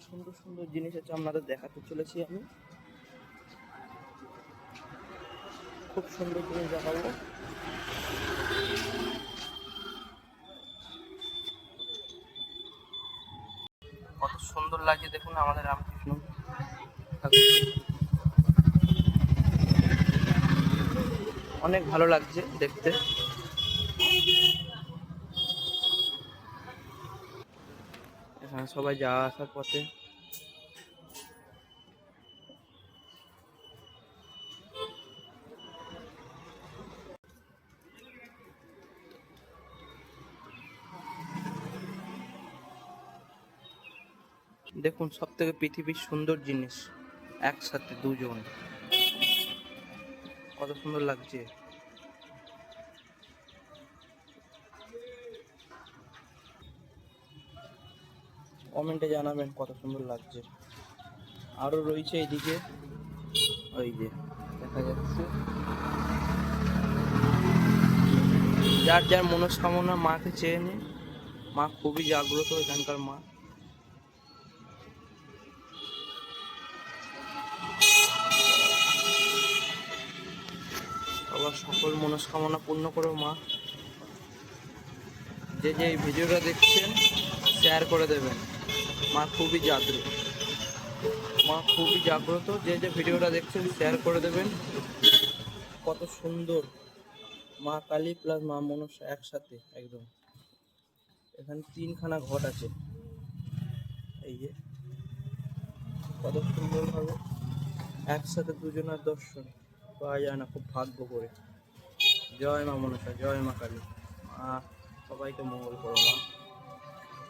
সুন্দর সুন্দর জিনিস আছে আপনাদের দেখাতে চলেছি আমি। খুব সুন্দর জিনিস দেখাবো। কত সুন্দর লাগছে দেখুন আমাদের রামকৃষ্ণ ঠাকুর, অনেক ভালো লাগছে দেখতে। এখানে সবাই যাওয়া আসার পথে দেখুন সব থেকে পৃথিবীর সুন্দর জিনিস একসাথে দুজন, কত সুন্দর লাগছে। কমেন্টে জানাবেন কত সুন্দর লাগছে। আরো রয়েছে এইদিকে, ওই যে দেখা যাচ্ছে। যার যার মনস্কামনা মাকে চেয়ে নে, মা খুবই জাগ্রত এখানকার মা। সবার সকল মনস্কামনা পূর্ণ করো মা। যে যে এই ভিডিওটা দেখছেন শেয়ার করে দেবেন। মা খুবই জাগ্রত, মা খুবই জাগ্রত। যে যে ভিডিওটা দেখছেন শেয়ার করে দেবেন। কত সুন্দর মা কালী প্লাস মা মনসা একসাথে একদম। এখানে 3খানা ঘট আছে, এই যে কত সুন্দরভাবে একসাথে দুজনের দর্শন পাওয়া যায় না, খুব ভাগ্য করে। জয় মা মনসা, জয় মা কালী। মা সবাইকে মঙ্গল করো মা।